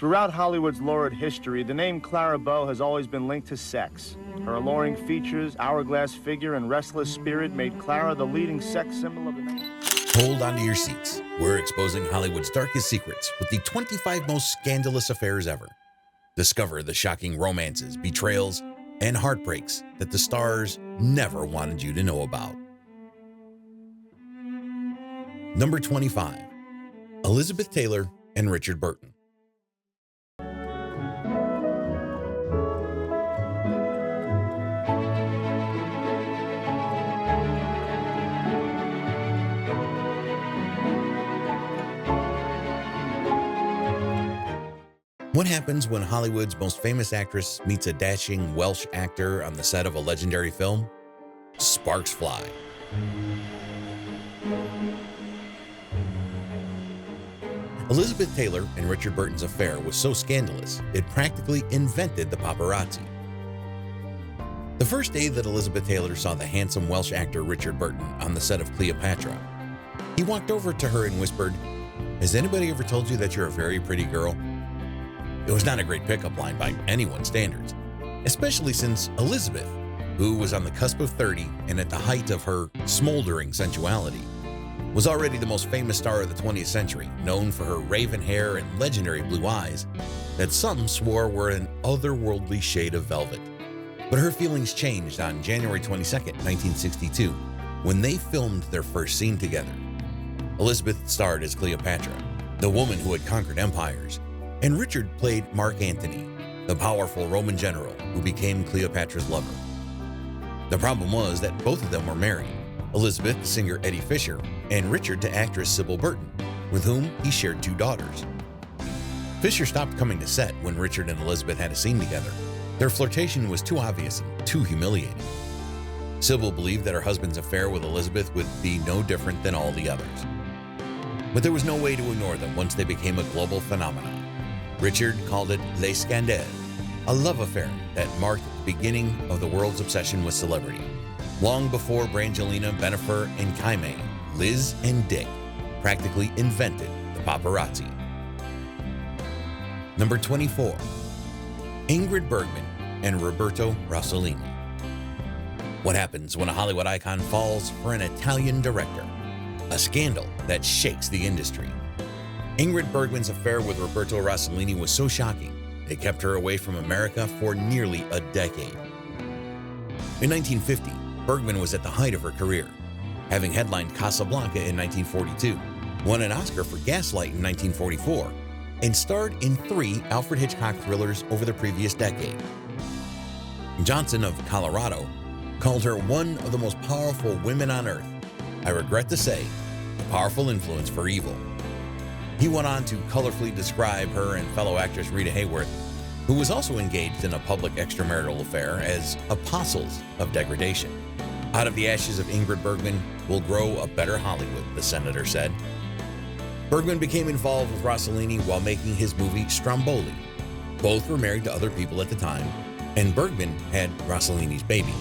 Throughout Hollywood's lurid history, the name Clara B has always been linked to sex. Her alluring features, hourglass figure, and restless spirit made Clara the leading sex symbol of the night. Hold on to your seats. We're exposing Hollywood's darkest secrets with the 25 most scandalous affairs ever. Discover the shocking romances, betrayals, and heartbreaks that the stars never wanted you to know about. Number 25. Elizabeth Taylor and Richard Burton. What happens when Hollywood's most famous actress meets a dashing Welsh actor on the set of a legendary film? Sparks fly. Elizabeth Taylor and Richard Burton's affair was so scandalous, it practically invented the paparazzi. The first day that Elizabeth Taylor saw the handsome Welsh actor Richard Burton on the set of Cleopatra, he walked over to her and whispered, "Has anybody ever told you that you're a very pretty girl?" It was not a great pickup line by anyone's standards, especially since Elizabeth, who was on the cusp of 30 and at the height of her smoldering sensuality, was already the most famous star of the 20th century, known for her raven hair and legendary blue eyes that some swore were an otherworldly shade of velvet. But her feelings changed on January 22nd, 1962, when they filmed their first scene together. Elizabeth starred as Cleopatra, the woman who had conquered empires, and Richard played Mark Antony, the powerful Roman general who became Cleopatra's lover. The problem was that both of them were married, Elizabeth to singer Eddie Fisher, and Richard to actress Sybil Burton, with whom he shared 2 daughters. Fisher stopped coming to set when Richard and Elizabeth had a scene together. Their flirtation was too obvious and too humiliating. Sybil believed that her husband's affair with Elizabeth would be no different than all the others. But there was no way to ignore them once they became a global phenomenon. Richard called it Les Scandales, a love affair that marked the beginning of the world's obsession with celebrity. Long before Brangelina, Bennifer, and Jaime, Liz and Dick practically invented the paparazzi. Number 24. Ingrid Bergman and Roberto Rossellini. What happens when a Hollywood icon falls for an Italian director? A scandal that shakes the industry. Ingrid Bergman's affair with Roberto Rossellini was so shocking, it kept her away from America for nearly a decade. In 1950, Bergman was at the height of her career, having headlined Casablanca in 1942, won an Oscar for Gaslight in 1944, and starred in 3 Alfred Hitchcock thrillers over the previous decade. Johnson of Colorado called her one of the most powerful women on earth. I regret to say, a powerful influence for evil. He went on to colorfully describe her and fellow actress Rita Hayworth, who was also engaged in a public extramarital affair, as apostles of degradation. Out of the ashes of Ingrid Bergman will grow a better Hollywood, the senator said. Bergman became involved with Rossellini while making his movie Stromboli. Both were married to other people at the time, and Bergman had Rossellini's baby,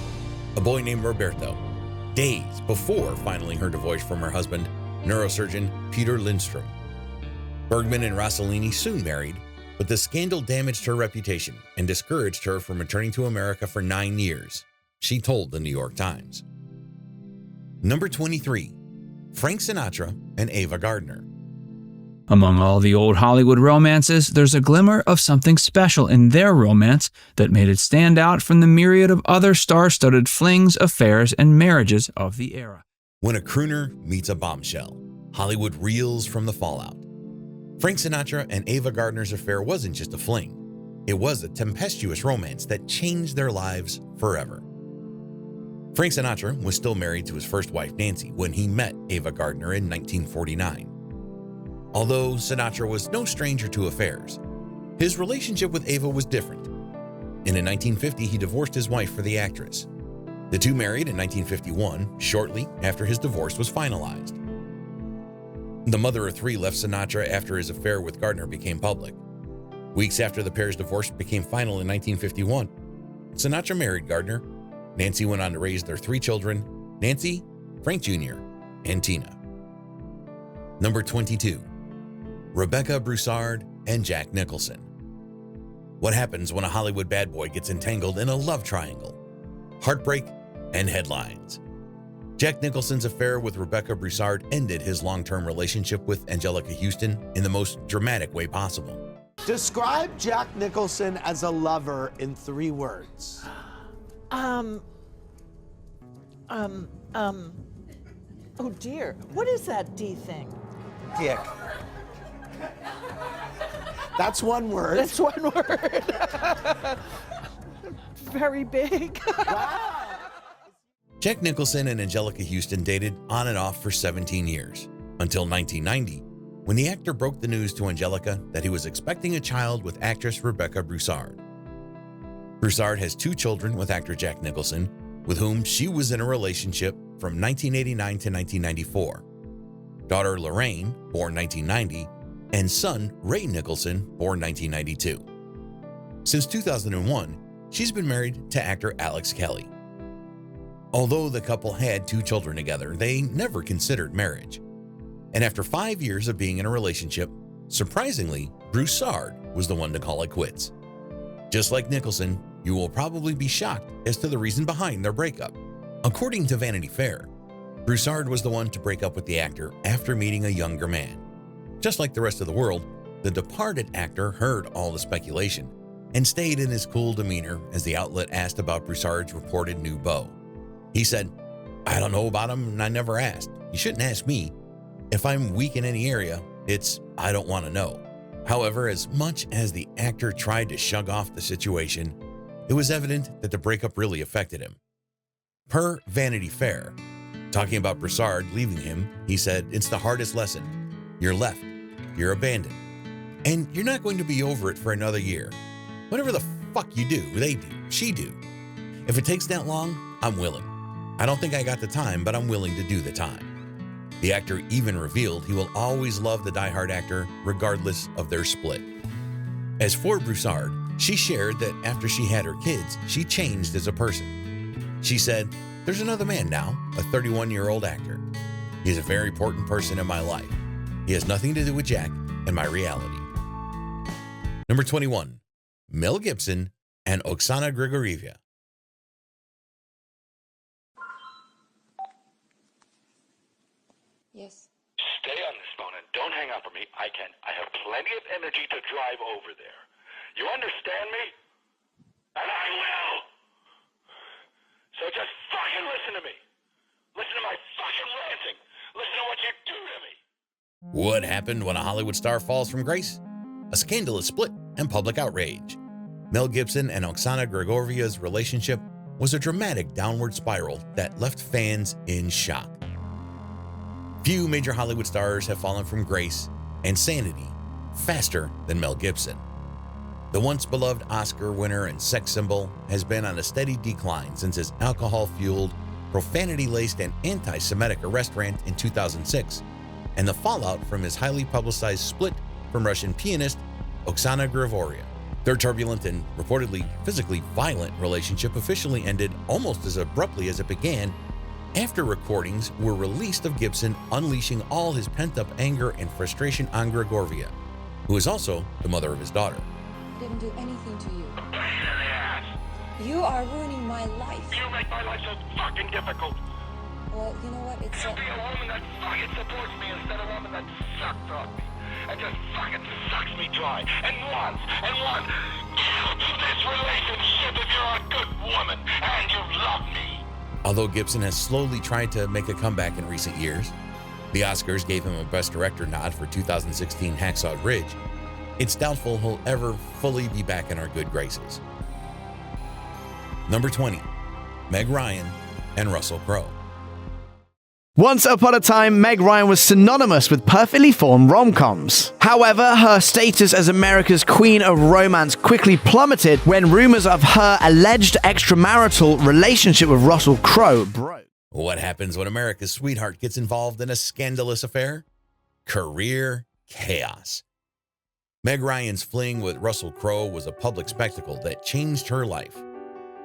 a boy named Roberto, days before filing her divorce from her husband, neurosurgeon Peter Lindstrom. Bergman and Rossellini soon married, but the scandal damaged her reputation and discouraged her from returning to America for 9 years, she told the New York Times. Number 23. Frank Sinatra and Ava Gardner. Among all the old Hollywood romances, there's a glimmer of something special in their romance that made it stand out from the myriad of other star-studded flings, affairs, and marriages of the era. When a crooner meets a bombshell, Hollywood reels from the fallout. Frank Sinatra and Ava Gardner's affair wasn't just a fling. It was a tempestuous romance that changed their lives forever. Frank Sinatra was still married to his first wife, Nancy, when he met Ava Gardner in 1949. Although Sinatra was no stranger to affairs, his relationship with Ava was different. And in 1950, he divorced his wife for the actress. The two married in 1951, shortly after his divorce was finalized. The mother of 3 left Sinatra after his affair with Gardner became public. Weeks after the pair's divorce became final in 1951, Sinatra married Gardner. Nancy went on to raise their 3 children, Nancy, Frank Jr., and Tina. Number 22. Rebecca Brossard and Jack Nicholson. What happens when a Hollywood bad boy gets entangled in a love triangle? Heartbreak and headlines. Jack Nicholson's affair with Rebecca Brossard ended his long-term relationship with Anjelica Huston in the most dramatic way possible. Describe Jack Nicholson as a lover in 3 words. Oh dear, what is that D thing? Dick. That's 1 word. That's 1 word. Very big. Jack Nicholson and Anjelica Huston dated on and off for 17 years, until 1990, when the actor broke the news to Anjelica that he was expecting a child with actress Rebecca Brossard. Brossard has 2 children with actor Jack Nicholson, with whom she was in a relationship from 1989 to 1994. Daughter Lorraine, born 1990, and son Ray Nicholson, born 1992. Since 2001, she's been married to actor Alex Kelly. Although the couple had 2 children together, they never considered marriage. And after 5 years of being in a relationship, surprisingly, Brossard was the one to call it quits. Just like Nicholson, you will probably be shocked as to the reason behind their breakup. According to Vanity Fair, Brossard was the one to break up with the actor after meeting a younger man. Just like the rest of the world, the departed actor heard all the speculation and stayed in his cool demeanor as the outlet asked about Brossard's reported new beau. He said, "I don't know about him and I never asked. You shouldn't ask me. If I'm weak in any area, it's I don't want to know." However, as much as the actor tried to shrug off the situation, it was evident that the breakup really affected him. Per Vanity Fair, talking about Brossard leaving him, he said, "It's the hardest lesson. You're left. You're abandoned. And you're not going to be over it for another year. Whatever the fuck you do, they do, she do. If it takes that long, I'm willing. I don't think I got the time, but I'm willing to do the time." The actor even revealed he will always love the diehard actor regardless of their split. As for Brossard, she shared that after she had her kids, she changed as a person. She said, "There's another man now, a 31-year-old actor. He's a very important person in my life. He has nothing to do with Jack and my reality." Number 21, Mel Gibson and Oxana Grigorieva. Yes. Stay on this phone and don't hang up on me. I have plenty of energy to drive over there. You understand me? And I will! So just fucking listen to me. Listen to my fucking ranting. Listen to what you do to me. What happened when a Hollywood star falls from grace? A scandalous split and public outrage. Mel Gibson and Oxana Grigorieva's relationship was a dramatic downward spiral that left fans in shock. Few major Hollywood stars have fallen from grace and sanity faster than Mel Gibson. The once beloved Oscar winner and sex symbol has been on a steady decline since his alcohol-fueled, profanity-laced, and anti-Semitic arrest rant in 2006, and the fallout from his highly publicized split from Russian pianist Oksana Grigorieva. Their turbulent and reportedly physically violent relationship officially ended almost as abruptly as it began after recordings were released of Gibson unleashing all his pent-up anger and frustration on Grigorieva, who is also the mother of his daughter. I didn't do anything to you. Pain in the ass. You are ruining my life. You make my life so fucking difficult. Well, you know what? It's You be a woman that fucking supports me instead of a woman that sucks on me. And just fucking sucks me dry. And wants. Yield to this relationship if you're a good woman and you love me. Although Gibson has slowly tried to make a comeback in recent years, the Oscars gave him a Best Director nod for 2016 Hacksaw Ridge, it's doubtful he'll ever fully be back in our good graces. Number 20, Meg Ryan and Russell Crowe. Once upon a time, Meg Ryan was synonymous with perfectly formed rom-coms. However, her status as America's queen of romance quickly plummeted when rumors of her alleged extramarital relationship with Russell Crowe broke. What happens when America's sweetheart gets involved in a scandalous affair? Career chaos. Meg Ryan's fling with Russell Crowe was a public spectacle that changed her life.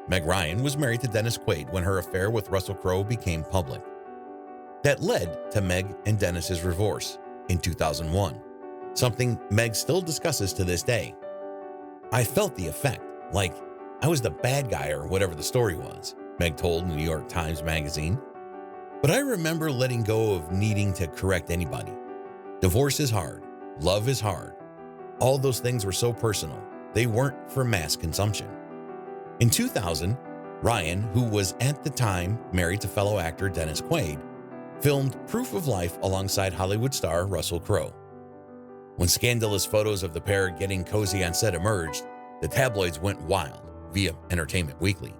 Meg Ryan was married to Dennis Quaid when her affair with Russell Crowe became public. That led to Meg and Dennis's divorce in 2001, something Meg still discusses to this day. I felt the effect, like I was the bad guy or whatever the story was, Meg told the New York Times Magazine. But I remember letting go of needing to correct anybody. Divorce is hard. Love is hard. All those things were so personal. They weren't for mass consumption. In 2000, Ryan, who was at the time married to fellow actor Dennis Quaid, filmed Proof of Life alongside Hollywood star Russell Crowe. When scandalous photos of the pair getting cozy on set emerged, the tabloids went wild via Entertainment Weekly.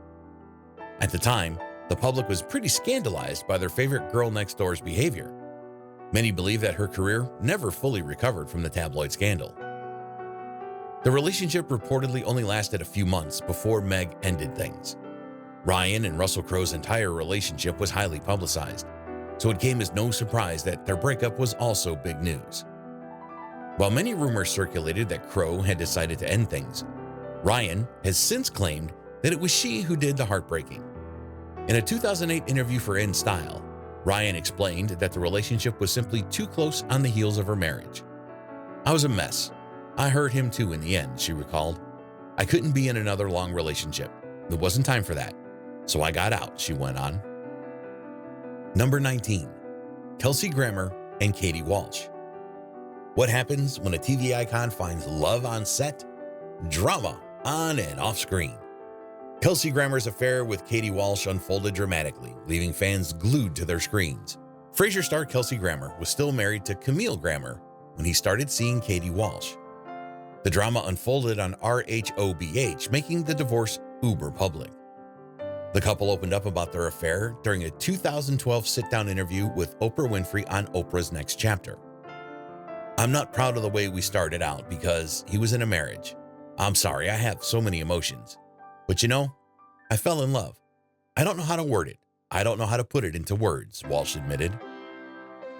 At the time, the public was pretty scandalized by their favorite girl next door's behavior. Many believe that her career never fully recovered from the tabloid scandal. The relationship reportedly only lasted a few months before Meg ended things. Ryan and Russell Crowe's entire relationship was highly publicized, so it came as no surprise that their breakup was also big news. While many rumors circulated that Crowe had decided to end things, Ryan has since claimed that it was she who did the heartbreaking. In a 2008 interview for In Style, Ryan explained that the relationship was simply too close on the heels of her marriage. "I was a mess. I hurt him too in the end," she recalled. "I couldn't be in another long relationship. There wasn't time for that. So I got out," she went on. Number 19. Kelsey Grammer and Katie Walsh. What happens when a TV icon finds love on set? Drama on and off screen. Kelsey Grammer's affair with Katie Walsh unfolded dramatically, leaving fans glued to their screens. Frasier star Kelsey Grammer was still married to Camille Grammer when he started seeing Katie Walsh. The drama unfolded on RHOBH, making the divorce uber public. The couple opened up about their affair during a 2012 sit-down interview with Oprah Winfrey on Oprah's Next Chapter. "I'm not proud of the way we started out because he was in a marriage. I'm sorry, I have so many emotions. But you know, I fell in love. I don't know how to word it. I don't know how to put it into words," Walsh admitted.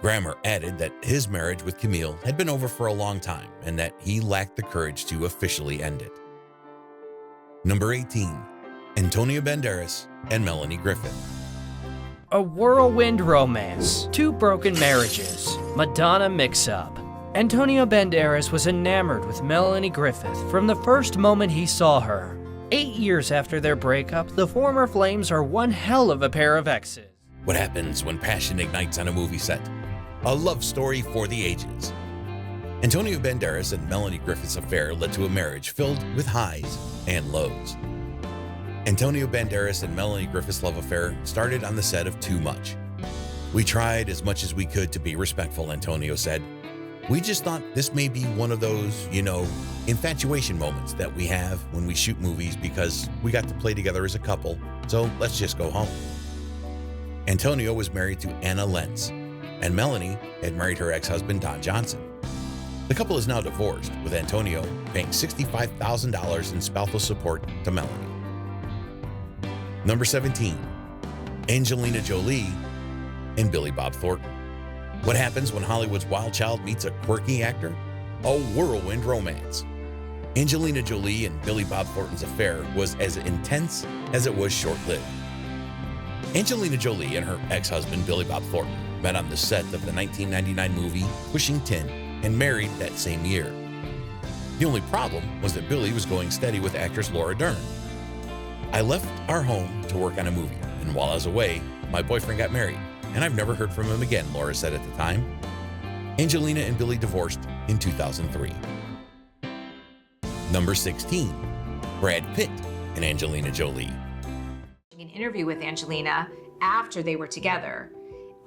Grammer added that his marriage with Camille had been over for a long time and that he lacked the courage to officially end it. Number 18. Antonio Banderas and Melanie Griffith. A whirlwind romance, 2 broken marriages, Madonna mix-up. Antonio Banderas was enamored with Melanie Griffith from the first moment he saw her. 8 years after their breakup, the former flames are one hell of a pair of exes. What happens when passion ignites on a movie set? A love story for the ages. Antonio Banderas and Melanie Griffith's affair led to a marriage filled with highs and lows. Antonio Banderas and Melanie Griffith's love affair started on the set of Too Much. "We tried as much as we could to be respectful," Antonio said. "We just thought this may be one of those, infatuation moments that we have when we shoot movies because we got to play together as a couple, so let's just go home." Antonio was married to Anna Lentz, and Melanie had married her ex-husband Don Johnson. The couple is now divorced, with Antonio paying $65,000 in spousal support to Melanie. Number 17. Angelina Jolie and Billy Bob Thornton. What happens when Hollywood's wild child meets a quirky actor? A whirlwind romance. Angelina Jolie and Billy Bob Thornton's affair was as intense as it was short-lived. Angelina Jolie and her ex-husband Billy Bob Thornton met on the set of the 1999 movie Pushing Tin and married that same year. The only problem was that Billy was going steady with actress Laura Dern. "I left our home to work on a movie, and while I was away, my boyfriend got married, and I've never heard from him again," Laura said at the time. Angelina and Billy divorced in 2003. Number 16. Brad Pitt and Angelina Jolie. An interview with Angelina after they were together,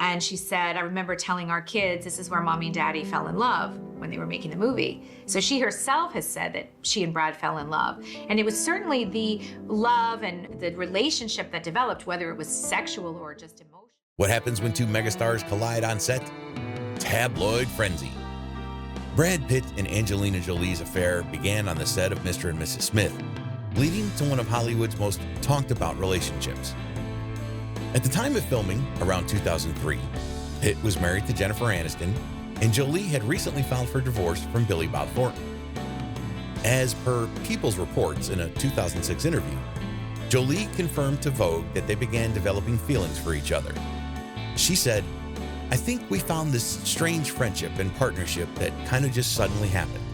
and she said, "I remember telling our kids this is where mommy and daddy fell in love when they were making the movie." So she herself has said that she and Brad fell in love, and it was certainly the love and the relationship that developed, whether it was sexual or just emotional. What happens when 2 megastars collide on set? Tabloid frenzy. Brad Pitt and Angelina Jolie's affair began on the set of Mr. and Mrs. Smith, leading to one of Hollywood's most talked about relationships. At the time of filming, around 2003, Pitt was married to Jennifer Aniston, and Jolie had recently filed for divorce from Billy Bob Thornton. As per People's Reports in a 2006 interview, Jolie confirmed to Vogue that they began developing feelings for each other. She said, "I think we found this strange friendship and partnership that kind of just suddenly happened."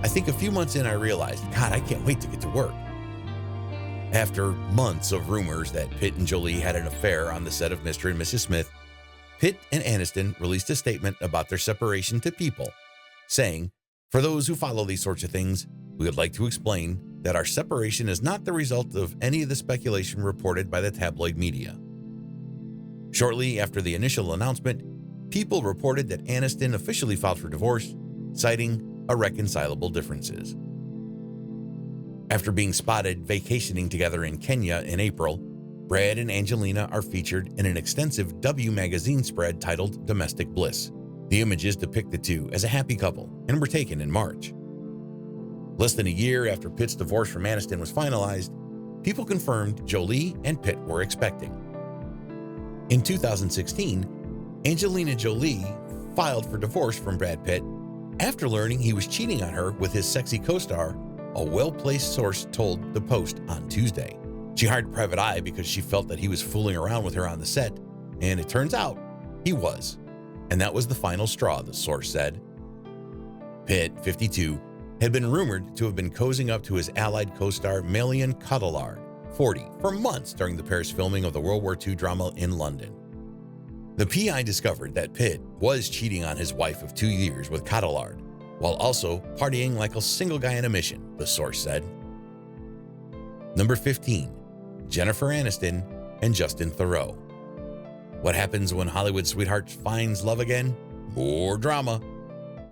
I think a few months in, I realized, God, I can't wait to get to work. After months of rumors that Pitt and Jolie had an affair on the set of Mr. and Mrs. Smith, Pitt and Aniston released a statement about their separation to People, saying, "For those who follow these sorts of things, we would like to explain that our separation is not the result of any of the speculation reported by the tabloid media." Shortly after the initial announcement, People reported that Aniston officially filed for divorce, citing irreconcilable differences. After being spotted vacationing together in Kenya in April, Brad and Angelina are featured in an extensive W magazine spread titled Domestic Bliss. The images depict the two as a happy couple and were taken in March. Less than a year after Pitt's divorce from Aniston was finalized, People confirmed Jolie and Pitt were expecting. In 2016, Angelina Jolie filed for divorce from Brad Pitt after learning he was cheating on her with his sexy co-star, a well-placed source told The Post on Tuesday. She hired a private eye because she felt that he was fooling around with her on the set, and it turns out he was. And that was the final straw, the source said. Pitt, 52, had been rumored to have been cozying up to his allied co-star Malien Cotillard, 40, for months during the pair's filming of the World War II drama in London. The PI discovered that Pitt was cheating on his wife of 2 years with Cotillard, while also partying like a single guy on a mission, the source said. Number 15, Jennifer Aniston and Justin Theroux. What happens when Hollywood sweetheart finds love again? More drama.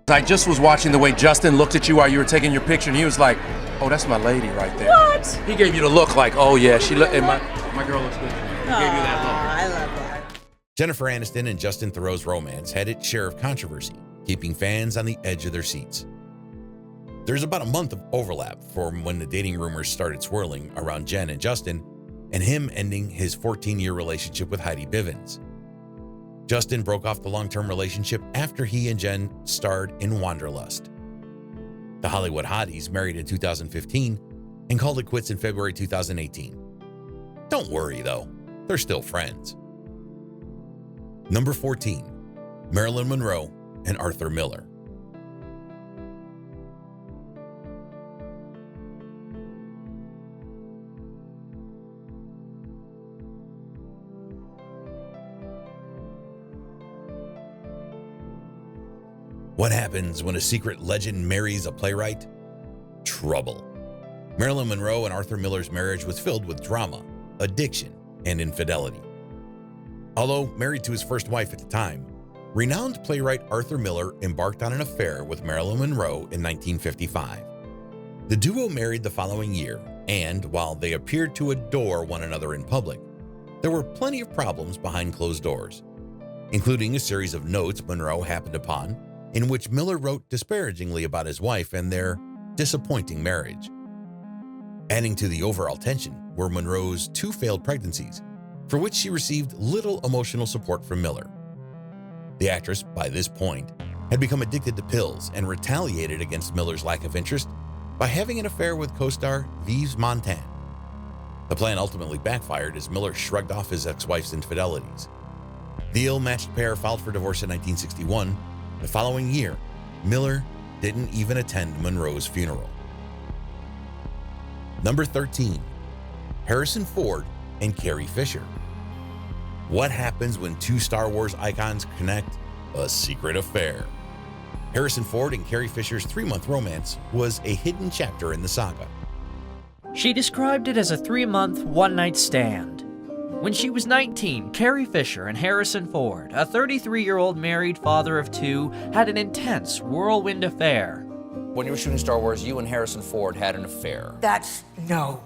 I just was watching the way Justin looked at you while you were taking your picture, and he was like, "Oh, that's my lady right there." What? He gave you the look like, "Oh yeah, she look." And my girl looks good. He gave you that look. I love that. Jennifer Aniston and Justin Theroux's romance had its share of controversy, keeping fans on the edge of their seats. There's about a month of overlap from when the dating rumors started swirling around Jen and Justin, and him ending his 14-year relationship with Heidi Bivens. Justin broke off the long-term relationship after he and Jen starred in Wanderlust. The Hollywood hotties married in 2015 and called it quits in February 2018. Don't worry, though. They're still friends. Number 14, Marilyn Monroe and Arthur Miller. What happens when a secret legend marries a playwright? Trouble. Marilyn Monroe and Arthur Miller's marriage was filled with drama, addiction, and infidelity. Although married to his first wife at the time, renowned playwright Arthur Miller embarked on an affair with Marilyn Monroe in 1955. The duo married the following year, and while they appeared to adore one another in public, there were plenty of problems behind closed doors, including a series of notes Monroe happened upon in which Miller wrote disparagingly about his wife and their disappointing marriage. Adding to the overall tension were Monroe's 2 failed pregnancies, for which she received little emotional support from Miller. The actress, by this point, had become addicted to pills and retaliated against Miller's lack of interest by having an affair with co-star Yves Montand. The plan ultimately backfired as Miller shrugged off his ex-wife's infidelities. The ill-matched pair filed for divorce in 1961. The following year, Miller didn't even attend Monroe's funeral. Number 13, Harrison Ford and Carrie Fisher. What happens when 2 Star Wars icons connect? A secret affair. Harrison Ford and Carrie Fisher's 3-month romance was a hidden chapter in the saga. She described it as a 3-month, one-night stand. When she was 19, Carrie Fisher and Harrison Ford, a 33-year-old married father of 2, had an intense whirlwind affair. When you were shooting Star Wars, you and Harrison Ford had an affair. No.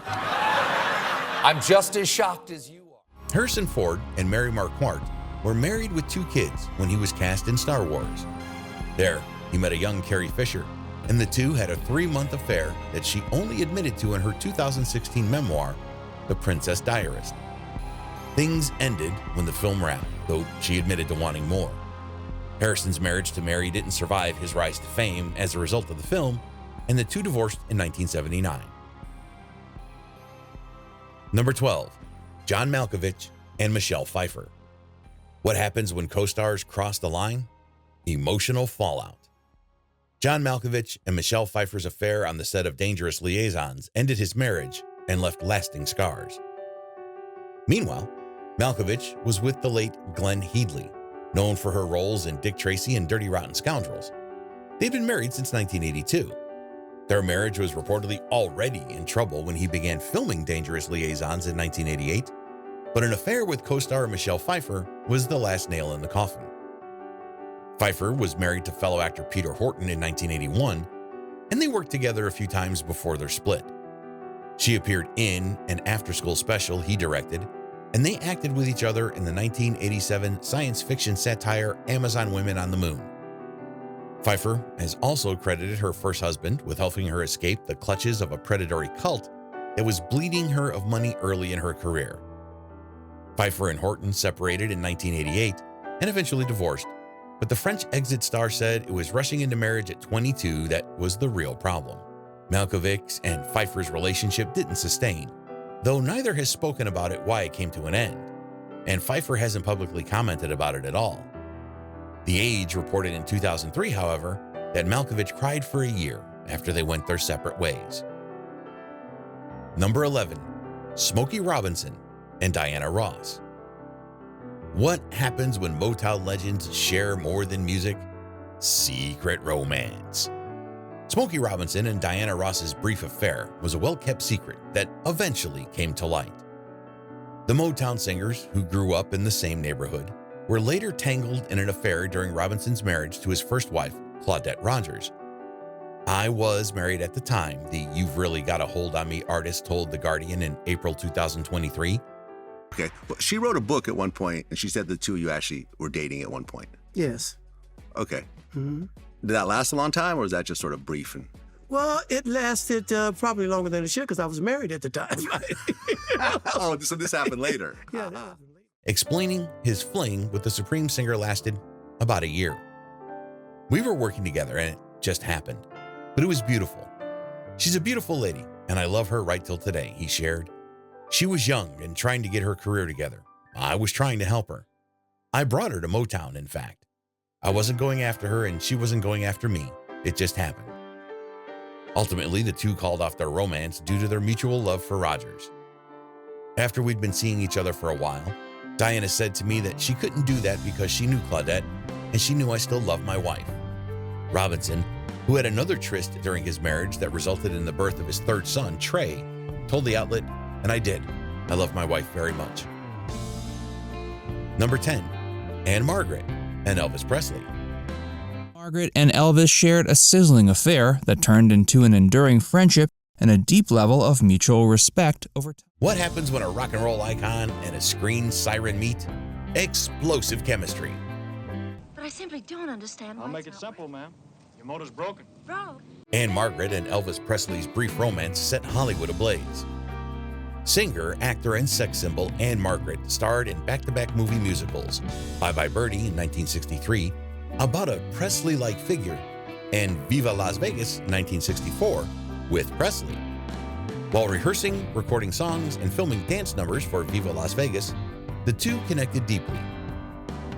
I'm just as shocked as you are. Harrison Ford and Mary Marquardt were married with 2 kids when he was cast in Star Wars. There, he met a young Carrie Fisher, and the two had a 3-month affair that she only admitted to in her 2016 memoir, The Princess Diarist. Things ended when the film wrapped, though she admitted to wanting more. Harrison's marriage to Mary didn't survive his rise to fame as a result of the film, and the two divorced in 1979. Number 12, John Malkovich and Michelle Fifer. What happens when co-stars cross the line? Emotional fallout. John Malkovich and Michelle Fifer's affair on the set of Dangerous Liaisons ended his marriage and left lasting scars. Meanwhile, Malkovich was with the late Glenn Headley, known for her roles in Dick Tracy and Dirty Rotten Scoundrels. They'd been married since 1982. Their marriage was reportedly already in trouble when he began filming Dangerous Liaisons in 1988, but an affair with co-star Michelle Fifer was the last nail in the coffin. Fifer was married to fellow actor Peter Horton in 1981, and they worked together a few times before their split. She appeared in an after-school special he directed, and they acted with each other in the 1987 science fiction satire Amazon Women on the Moon. Fifer has also credited her first husband with helping her escape the clutches of a predatory cult that was bleeding her of money early in her career. Fifer and Horton separated in 1988 and eventually divorced, but the French exit star said it was rushing into marriage at 22 that was the real problem. Malkovich and Fifer's relationship didn't sustain, though neither has spoken about it why it came to an end, and Fifer hasn't publicly commented about it at all. The Age reported in 2003, however, that Malkovich cried for a year after they went their separate ways. Number 11. Smokey Robinson and Diana Ross. What happens when Motown legends share more than music? Secret romance. Smokey Robinson and Diana Ross's brief affair was a well-kept secret that eventually came to light. The Motown singers, who grew up in the same neighborhood, were later tangled in an affair during Robinson's marriage to his first wife, Claudette Rogers. "I was married at the time," the "You've Really Got a Hold on Me" artist told The Guardian in April 2023. Okay, well, she wrote a book at one point, and she said the two of you actually were dating at one point. Yes. Okay. Did that last a long time, or was that just sort of brief? And Well, it lasted probably longer than it should because I was married at the time. Oh, so this happened later. Yeah, that happened later. Explaining his fling with the Supreme singer lasted about a year. "We were working together and it just happened, but it was beautiful. She's a beautiful lady, and I love her right till today," he shared. "She was young and trying to get her career together. I was trying to help her. I brought her to Motown, in fact. I wasn't going after her and she wasn't going after me. It just happened." Ultimately, the two called off their romance due to their mutual love for Rogers. "After we'd been seeing each other for a while, Diana said to me that she couldn't do that because she knew Claudette and she knew I still loved my wife." Robinson, who had another tryst during his marriage that resulted in the birth of his third son, Trey, told the outlet, "And I did. I love my wife very much." Number 10. Anne Margaret and Elvis Presley. Margaret and Elvis shared a sizzling affair that turned into an enduring friendship and a deep level of mutual respect over time. What happens when a rock and roll icon and a screen siren meet? Explosive chemistry. But I simply don't understand why. I'll make it simple, ma'am. Your motor's broken. Broke? Anne Margaret and Elvis Presley's brief romance set Hollywood ablaze. Singer, actor, and sex symbol Anne Margaret starred in back-to-back movie musicals, Bye Bye Birdie in 1963, about a Presley-like figure, and Viva Las Vegas 1964 with Presley. While rehearsing, recording songs, and filming dance numbers for Viva Las Vegas, the two connected deeply.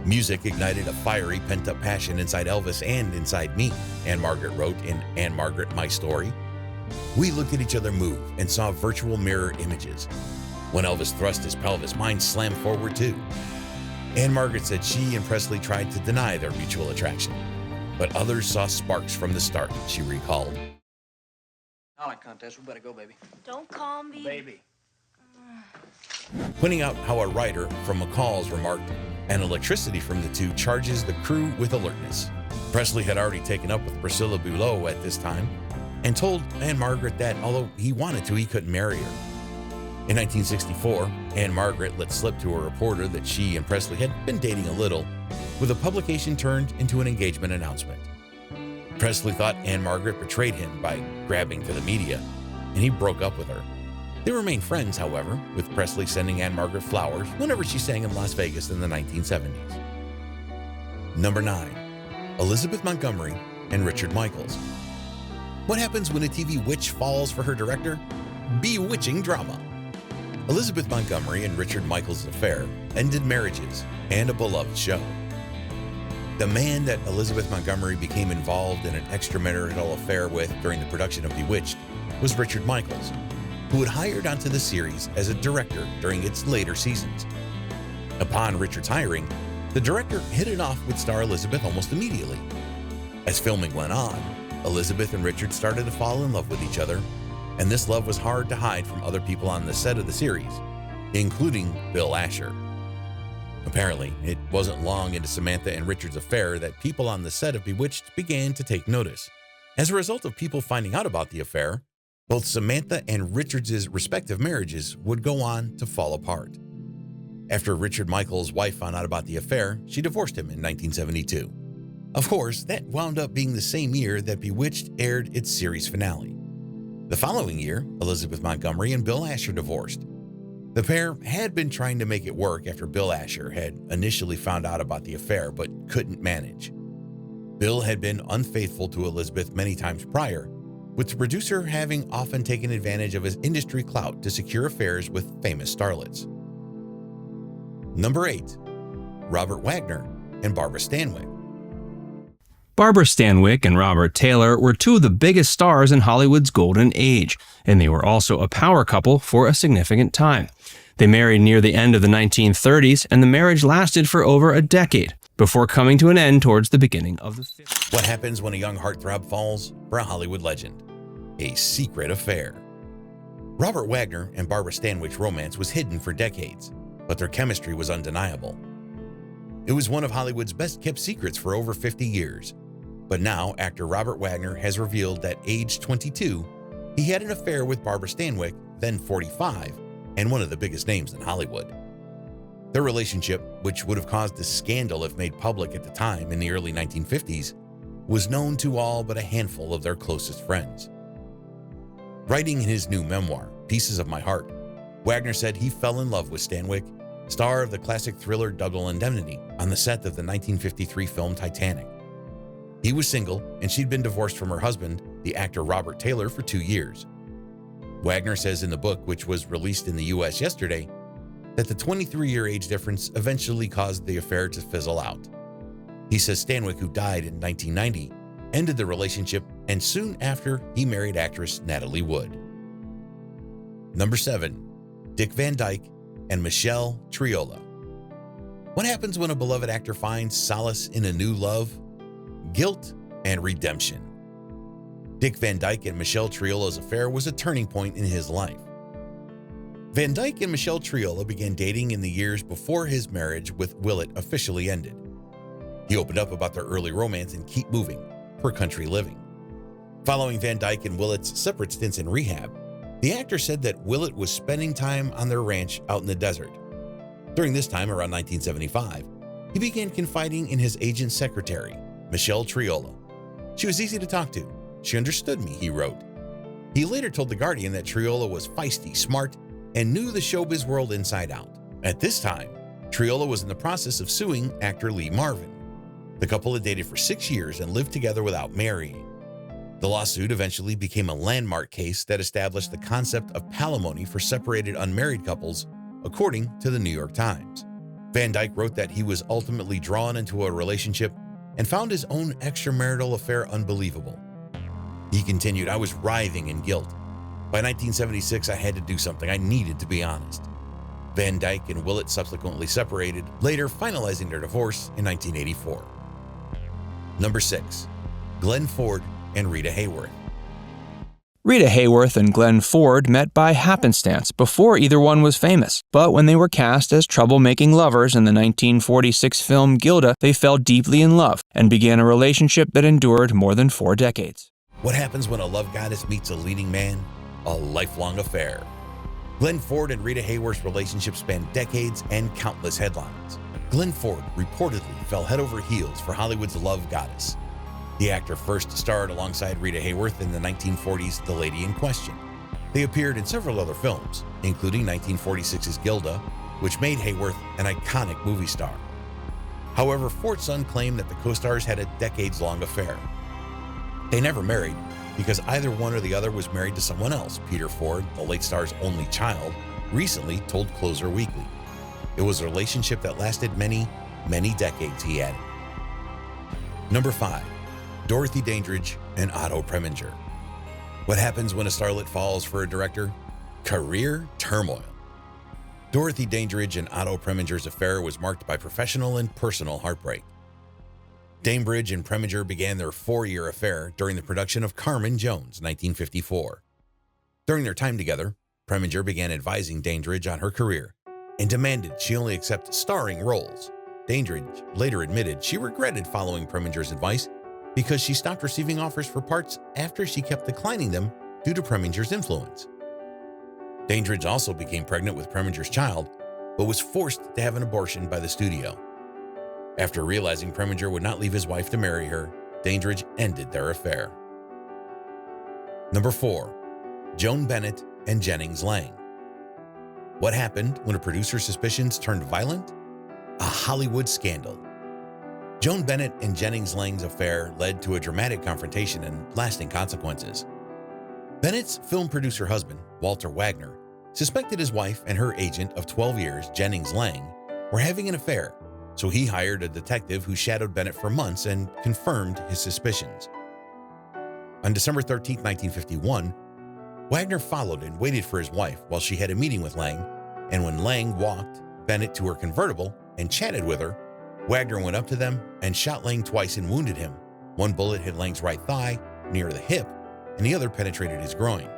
Music ignited a fiery pent-up passion inside Elvis and inside me, Anne Margaret wrote in Anne Margaret, My Story. "We looked at each other move and saw virtual mirror images. When Elvis thrust his pelvis, mine slammed forward too." Anne Margaret said she and Presley tried to deny their mutual attraction, but others saw sparks from the start, she recalled. Talent contest, we better go, baby. Don't call me Baby. Pointing out how a writer from McCall's remarked, "An electricity from the two charges the crew with alertness." Presley had already taken up with Priscilla Beaulieu at this time and told Anne Margaret that although he wanted to, he couldn't marry her. In 1964, Anne Margaret let slip to a reporter that she and Presley had been dating a little, with a publication turned into an engagement announcement. Presley thought Anne Margaret betrayed him by grabbing to the media, and he broke up with her. They remained friends, however, with Presley sending Anne Margaret flowers whenever she sang in Las Vegas in the 1970s. Number 9. Elizabeth Montgomery and Richard Michaels. What happens when a TV witch falls for her director? Bewitching drama. Elizabeth Montgomery and Richard Michaels' affair ended marriages and a beloved show. The man that Elizabeth Montgomery became involved in an extramarital affair with during the production of Bewitched was Richard Michaels, who had hired onto the series as a director during its later seasons. Upon Richard's hiring, the director hit it off with star Elizabeth almost immediately. As filming went on, Elizabeth and Richard started to fall in love with each other, and this love was hard to hide from other people on the set of the series, including Bill Asher. Apparently, it wasn't long into Samantha and Richard's affair that people on the set of Bewitched began to take notice. As a result of people finding out about the affair, both Samantha and Richard's respective marriages would go on to fall apart. After Richard Michaels' wife found out about the affair, she divorced him in 1972. Of course, that wound up being the same year that Bewitched aired its series finale. The following year, Elizabeth Montgomery and Bill Asher divorced. The pair had been trying to make it work after Bill Asher had initially found out about the affair but couldn't manage. Bill had been unfaithful to Elizabeth many times prior, with the producer having often taken advantage of his industry clout to secure affairs with famous starlets. Number 8. Robert Wagner and Barbara Stanwyck. Barbara Stanwyck and Robert Taylor were two of the biggest stars in Hollywood's golden age, and they were also a power couple for a significant time. They married near the end of the 1930s, and the marriage lasted for over a decade, before coming to an end towards the beginning of the 50s. What happens when a young heartthrob falls for a Hollywood legend? A secret affair. Robert Wagner and Barbara Stanwyck's romance was hidden for decades, but their chemistry was undeniable. It was one of Hollywood's best-kept secrets for over 50 years. But now, actor Robert Wagner has revealed that aged 22, he had an affair with Barbara Stanwyck, then 45, and one of the biggest names in Hollywood. Their relationship, which would have caused a scandal if made public at the time in the early 1950s, was known to all but a handful of their closest friends. Writing in his new memoir, Pieces of My Heart, Wagner said he fell in love with Stanwyck, star of the classic thriller Double Indemnity, on the set of the 1953 film Titanic. He was single, and she'd been divorced from her husband, the actor Robert Taylor, for 2 years. Wagner says in the book, which was released in the U.S. yesterday, that the 23-year age difference eventually caused the affair to fizzle out. He says Stanwyck, who died in 1990, ended the relationship, and soon after, he married actress Natalie Wood. Number 7. Dick Van Dyke and Michelle Triola. What happens when a beloved actor finds solace in a new love? Guilt and redemption. Dick Van Dyke and Michelle Triola's affair was a turning point in his life. Van Dyke and Michelle Triola began dating in the years before his marriage with Willett officially ended. He opened up about their early romance in Keep Moving, per Country Living. Following Van Dyke and Willett's separate stints in rehab, the actor said that Willett was spending time on their ranch out in the desert. During this time, around 1975, he began confiding in his agent's secretary, Michelle Triola. She was easy to talk to. She understood me, he wrote. He later told The Guardian that Triola was feisty, smart, and knew the showbiz world inside out. At this time, Triola was in the process of suing actor Lee Marvin. The couple had dated for 6 years and lived together without marrying. The lawsuit eventually became a landmark case that established the concept of palimony for separated unmarried couples, according to the New York Times. Van Dyke wrote that he was ultimately drawn into a relationship and found his own extramarital affair unbelievable. He continued, "I was writhing in guilt. By 1976, I had to do something. I needed to be honest." Van Dyke and Willett subsequently separated, later finalizing their divorce in 1984. Number 6. Glenn Ford and Rita Hayworth. Rita Hayworth and Glenn Ford met by happenstance before either one was famous, but when they were cast as troublemaking lovers in the 1946 film Gilda, they fell deeply in love and began a relationship that endured more than 4 decades. What happens when a love goddess meets a leading man? A lifelong affair. Glenn Ford and Rita Hayworth's relationship spanned decades and countless headlines. Glenn Ford reportedly fell head over heels for Hollywood's love goddess. The actor first starred alongside Rita Hayworth in the 1940s The Lady in Question. They appeared in several other films, including 1946's Gilda, which made Hayworth an iconic movie star. However, Ford's son claimed that the co-stars had a decades-long affair. They never married because either one or the other was married to someone else. Peter Ford, the late star's only child, recently told Closer Weekly. It was a relationship that lasted many, many decades, he added. Number 5. Dorothy Dandridge and Otto Preminger. What happens when a starlet falls for a director? Career turmoil. Dorothy Dandridge and Otto Preminger's affair was marked by professional and personal heartbreak. Dandridge and Preminger began their 4-year affair during the production of Carmen Jones, 1954. During their time together, Preminger began advising Dandridge on her career and demanded she only accept starring roles. Dandridge later admitted she regretted following Preminger's advice because she stopped receiving offers for parts after she kept declining them due to Preminger's influence. Dandridge also became pregnant with Preminger's child, but was forced to have an abortion by the studio. After realizing Preminger would not leave his wife to marry her, Dandridge ended their affair. Number 4. Joan Bennett and Jennings Lang. What happened when a producer's suspicions turned violent? A Hollywood scandal. Joan Bennett and Jennings Lang's affair led to a dramatic confrontation and lasting consequences. Bennett's film producer husband, Walter Wagner, suspected his wife and her agent of 12 years, Jennings Lang, were having an affair, so he hired a detective who shadowed Bennett for months and confirmed his suspicions. On December 13, 1951, Wagner followed and waited for his wife while she had a meeting with Lang, and when Lang walked Bennett to her convertible and chatted with her, Wagner went up to them and shot Lang twice and wounded him. One bullet hit Lang's right thigh, near the hip, and the other penetrated his groin.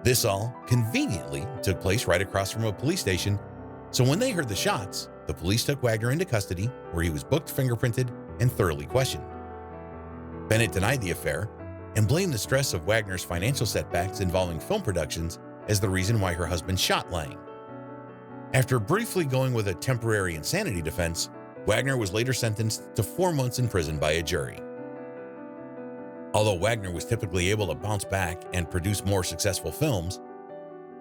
This all conveniently took place right across from a police station, so when they heard the shots, the police took Wagner into custody, where he was booked, fingerprinted, and thoroughly questioned. Bennett denied the affair and blamed the stress of Wagner's financial setbacks involving film productions as the reason why her husband shot Lang. After briefly going with a temporary insanity defense, Wagner was later sentenced to 4 months in prison by a jury. Although Wagner was typically able to bounce back and produce more successful films,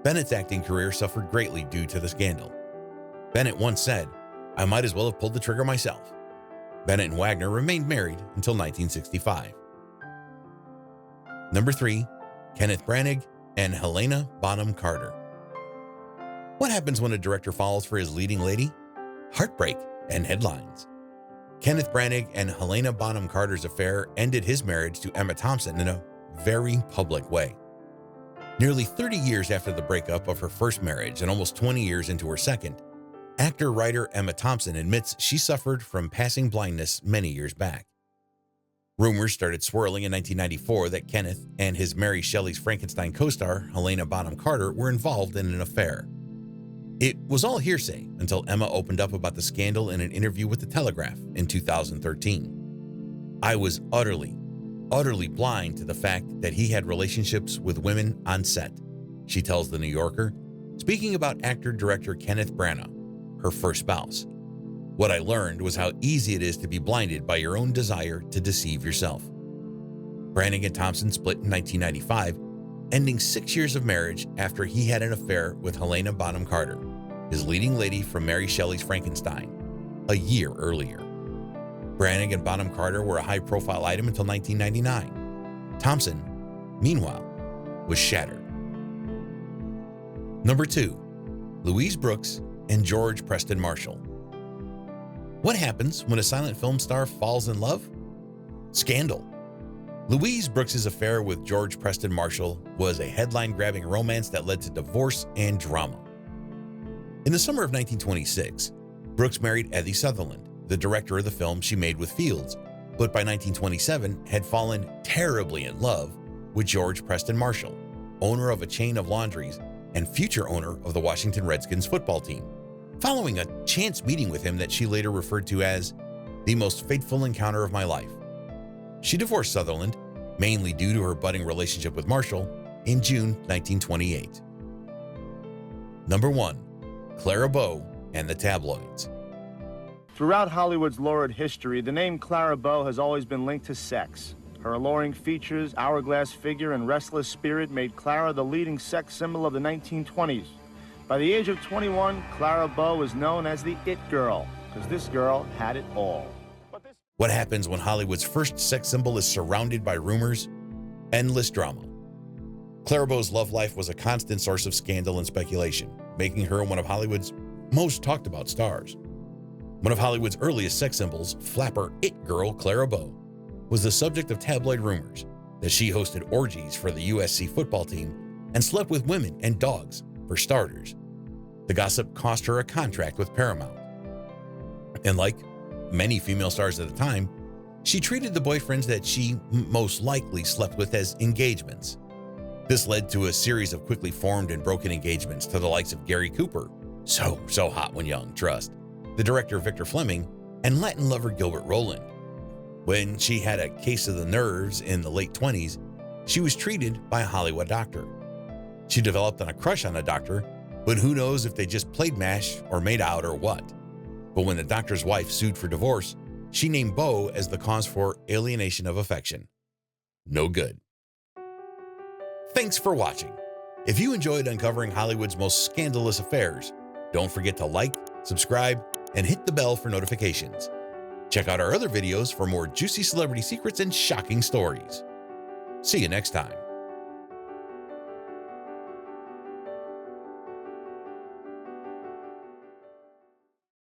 Bennett's acting career suffered greatly due to the scandal. Bennett once said, "I might as well have pulled the trigger myself." Bennett and Wagner remained married until 1965. Number 3. Kenneth Branagh and Helena Bonham Carter. What happens when a director falls for his leading lady? Heartbreak and headlines. Kenneth Branagh and Helena Bonham Carter's affair ended his marriage to Emma Thompson in a very public way. Nearly 30 years after the breakup of her first marriage and almost 20 years into her second, actor-writer Emma Thompson admits she suffered from passing blindness many years back. Rumors started swirling in 1994 that Kenneth and his Mary Shelley's Frankenstein co-star Helena Bonham Carter were involved in an affair. It was all hearsay until Emma opened up about the scandal in an interview with The Telegraph in 2013. "I was utterly blind to the fact that he had relationships with women on set," she tells The New Yorker, speaking about actor-director Kenneth Branagh, her first spouse. "What I learned was how easy it is to be blinded by your own desire to deceive yourself." Branagh and Thompson split in 1995, ending 6 years of marriage after he had an affair with Helena Bonham Carter, his leading lady from Mary Shelley's Frankenstein, a year earlier. Branagh and Bonham Carter were a high-profile item until 1999. Thompson, meanwhile, was shattered. Number 2. Louise Brooks and George Preston Marshall. What happens when a silent film star falls in love? Scandal. Louise Brooks' affair with George Preston Marshall was a headline-grabbing romance that led to divorce and drama. In the summer of 1926, Brooks married Eddie Sutherland, the director of the film she made with Fields, but by 1927 had fallen terribly in love with George Preston Marshall, owner of a chain of laundries and future owner of the Washington Redskins football team, following a chance meeting with him that she later referred to as the most fateful encounter of my life. She divorced Sutherland, mainly due to her budding relationship with Marshall, in June 1928. Number 1. Clara B and the tabloids. Throughout Hollywood's lurid history, the name Clara B has always been linked to sex. Her alluring features, hourglass figure, and restless spirit made Clara the leading sex symbol of the 1920s. By the age of 21, Clara B was known as the It Girl, because this girl had it all. What happens when Hollywood's first sex symbol is surrounded by rumors? Endless drama. Clara B's love life was a constant source of scandal and speculation, making her one of Hollywood's most talked about stars. One of Hollywood's earliest sex symbols, flapper it girl Clara B, was the subject of tabloid rumors that she hosted orgies for the USC football team and slept with women and dogs, for starters. The gossip cost her a contract with Paramount. And like many female stars at the time, she treated the boyfriends that she most likely slept with as engagements. This led to a series of quickly formed and broken engagements to the likes of Gary Cooper, so hot when young, trust, the director Victor Fleming, and Latin lover Gilbert Roland. When she had a case of the nerves in the late 20s, she was treated by a Hollywood doctor. She developed a crush on a doctor, but who knows if they just played MASH or made out or what. But when the doctor's wife sued for divorce, she named Beau as the cause for alienation of affection. No good. Thanks for watching. If you enjoyed uncovering Hollywood's most scandalous affairs, don't forget to like, subscribe, and hit the bell for notifications. Check out our other videos for more juicy celebrity secrets and shocking stories. See you next time.